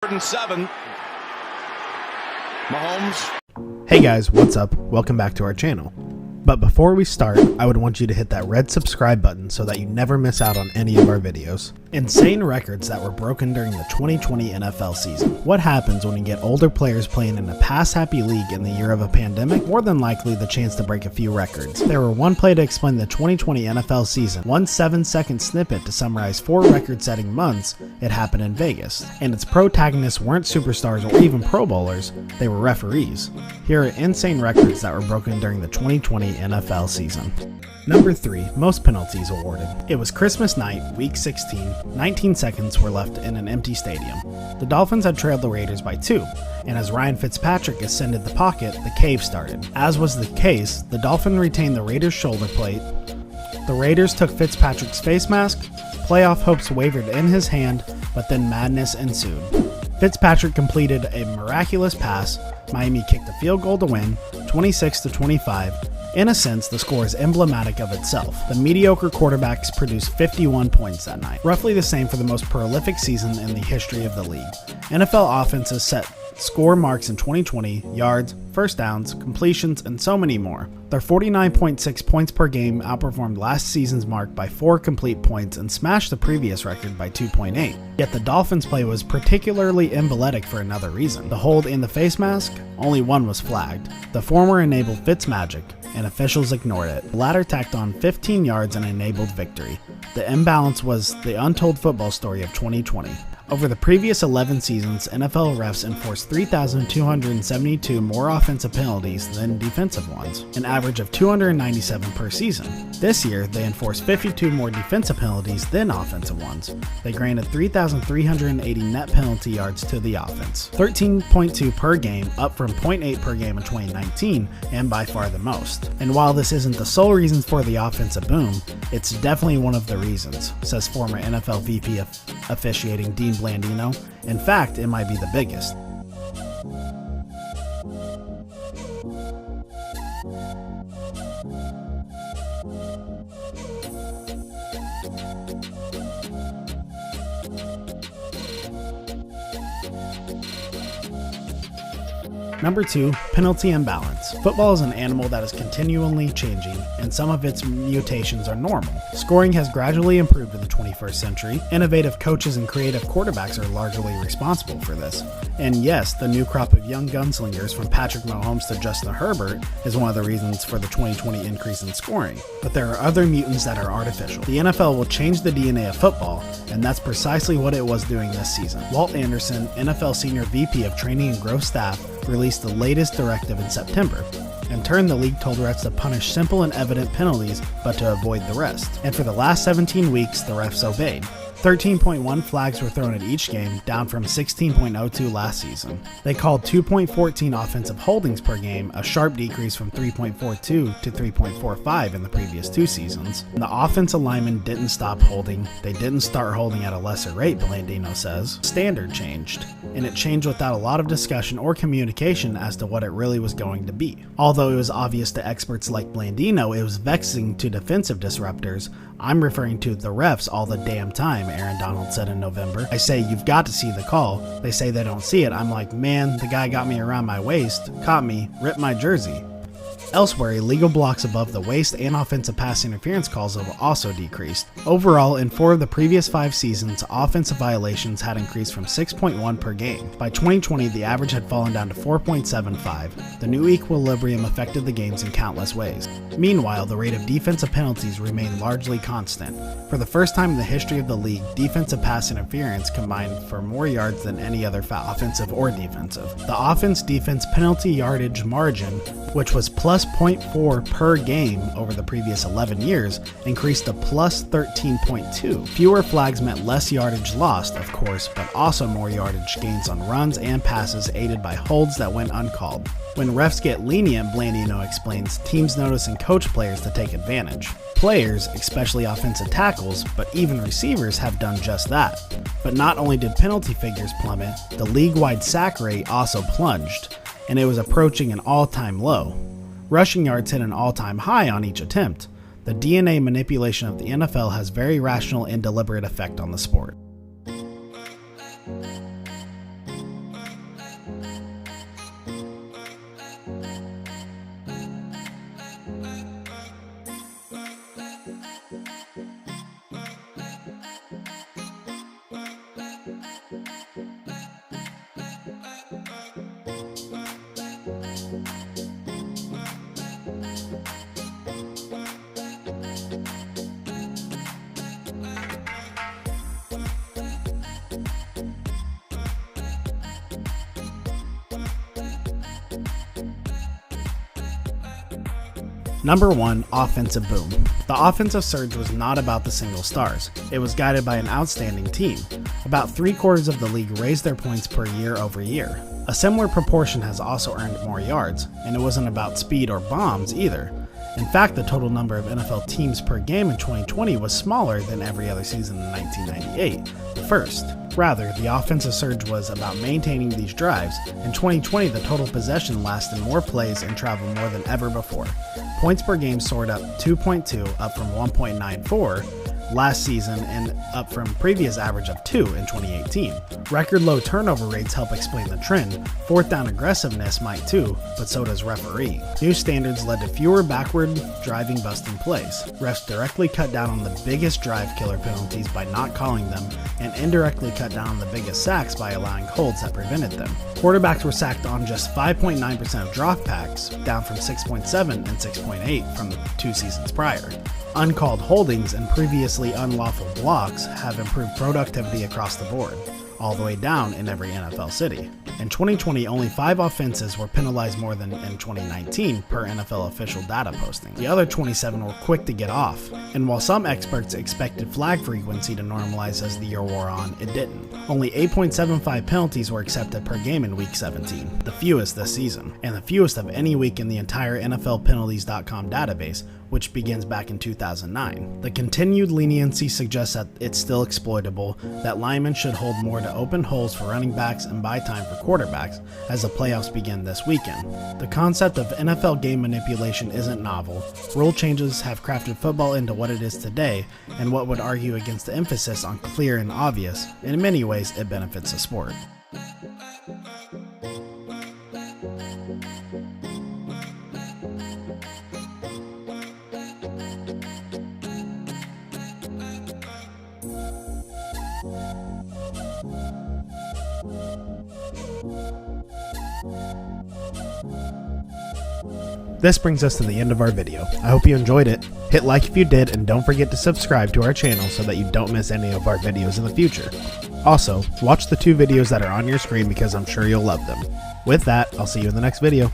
7. Mahomes. Hey guys, what's up? Welcome back to our channel. But before we start, I would want you to hit that red subscribe button so that you never miss out on any of our videos. Insane records that were broken during the 2020 NFL season. What happens when you get older players playing in a pass-happy league in the year of a pandemic? More than likely the chance to break a few records. There were one play to explain the 2020 NFL season, one 7-second snippet to summarize 4 record-setting months. It happened in Vegas, and its protagonists weren't superstars or even Pro Bowlers, they were referees. Here are insane records that were broken during the 2020 NFL season. Number 3, most penalties awarded. It was Christmas night, week 16, 19 seconds were left in an empty stadium. The Dolphins had trailed the Raiders by 2, and as Ryan Fitzpatrick ascended the pocket, the cave started. As was the case, the Dolphin retained the Raiders' shoulder plate. The Raiders took Fitzpatrick's face mask, playoff hopes wavered in his hand, but then madness ensued. Fitzpatrick completed a miraculous pass, Miami kicked a field goal to win, 26-25. In a sense, the score is emblematic of itself. The mediocre quarterbacks produced 51 points that night, roughly the same for the most prolific season in the history of the league. NFL offenses set score marks in 2020, yards, first downs, completions, and so many more. Their 49.6 points per game outperformed last season's mark by 4 complete points and smashed the previous record by 2.8. Yet the Dolphins' play was particularly emblematic for another reason. The hold in the face mask, only one was flagged. The former enabled Fitzmagic, and officials ignored it. The latter tacked on 15 yards and enabled victory. The imbalance was the untold football story of 2020. Over the previous 11 seasons, NFL refs enforced 3,272 more offensive penalties than defensive ones, an average of 297 per season. This year, they enforced 52 more defensive penalties than offensive ones. They granted 3,380 net penalty yards to the offense, 13.2 per game, up from 0.8 per game in 2019, and by far the most. And while this isn't the sole reason for the offensive boom, it's definitely one of the reasons, says former NFL VP of officiating Dean Blandino. In fact, it might be the biggest. Number 2, penalty imbalance. Football is an animal that is continually changing, and some of its mutations are normal. Scoring has gradually improved in the 21st century. Innovative coaches and creative quarterbacks are largely responsible for this. And yes, the new crop of young gunslingers from Patrick Mahomes to Justin Herbert is one of the reasons for the 2020 increase in scoring. But there are other mutants that are artificial. The NFL will change the DNA of football, and that's precisely what it was doing this season. Walt Anderson, NFL Senior VP of Training and Growth Staff, released the latest directive in September. In turn, the league told refs to punish simple and evident penalties, but to avoid the rest. And for the last 17 weeks, the refs obeyed. 13.1 flags were thrown at each game, down from 16.02 last season. They called 2.14 offensive holdings per game, a sharp decrease from 3.42 to 3.45 in the previous 2 seasons. And the offensive linemen didn't stop holding, they didn't start holding at a lesser rate, Blandino says. Standard changed, and it changed without a lot of discussion or communication as to what it really was going to be. Although it was obvious to experts like Blandino, it was vexing to defensive disruptors. I'm referring to the refs all the damn time, Aaron Donald said in November. I say, you've got to see the call. They say they don't see it. I'm like, man, the guy got me around my waist, caught me, ripped my jersey. Elsewhere, illegal blocks above the waist and offensive pass interference calls have also decreased. Overall, in 4 of the previous 5 seasons, offensive violations had increased from 6.1 per game. By 2020, the average had fallen down to 4.75. The new equilibrium affected the games in countless ways. Meanwhile, the rate of defensive penalties remained largely constant. For the first time in the history of the league, defensive pass interference combined for more yards than any other foul, offensive or defensive. The offense-defense penalty yardage margin, which was plus 0.4 per game over the previous 11 years, increased to plus 13.2. Fewer flags meant less yardage lost, of course, but also more yardage gains on runs and passes aided by holds that went uncalled. When refs get lenient, Blandino explains, teams notice and coach players to take advantage. Players, especially offensive tackles, but even receivers have done just that. But not only did penalty figures plummet, the league-wide sack rate also plunged, and it was approaching an all-time low. Rushing yards hit an all-time high on each attempt. The DNA manipulation of the NFL has very rational and deliberate effect on the sport. Number 1, offensive boom. The offensive surge was not about the single stars. It was guided by an outstanding team. About 3/4 of the league raised their points per year over year. A similar proportion has also earned more yards, and it wasn't about speed or bombs either. In fact, the total number of NFL teams per game in 2020 was smaller than every other season in 1998, the first. Rather, the offensive surge was about maintaining these drives. In 2020, the total possession lasted more plays and traveled more than ever before. Points per game soared up 2.2, up from 1.94 last season and up from previous average of 2 in 2018. Record low turnover rates help explain the trend. Fourth down aggressiveness might too, but so does refereeing. New standards led to fewer backward driving busting plays. Refs directly cut down on the biggest drive killer penalties by not calling them, and indirectly cut down on the biggest sacks by allowing holds that prevented them. Quarterbacks were sacked on just 5.9% of dropbacks, down from 6.7 and 6.8 from the 2 seasons prior. Uncalled holdings and previously unlawful blocks have improved productivity across the board, all the way down in every NFL city. In 2020, only 5 offenses were penalized more than in 2019 per NFL official data posting. The other 27 were quick to get off, and while some experts expected flag frequency to normalize as the year wore on, it didn't. Only 8.75 penalties were accepted per game in Week 17, the fewest this season, and the fewest of any week in the entire NFLpenalties.com database, which begins back in 2009. The continued leniency suggests that it's still exploitable, that linemen should hold more to open holes for running backs and buy time for quarterbacks as the playoffs begin this weekend. The concept of NFL game manipulation isn't novel. Rule changes have crafted football into what it is today, and what would argue against the emphasis on clear and obvious. In many ways, it benefits the sport. This brings us to the end of our video. I hope you enjoyed it. Hit like if you did, and don't forget to subscribe to our channel so that you don't miss any of our videos in the future. Also, watch the 2 videos that are on your screen because I'm sure you'll love them. With that, I'll see you in the next video.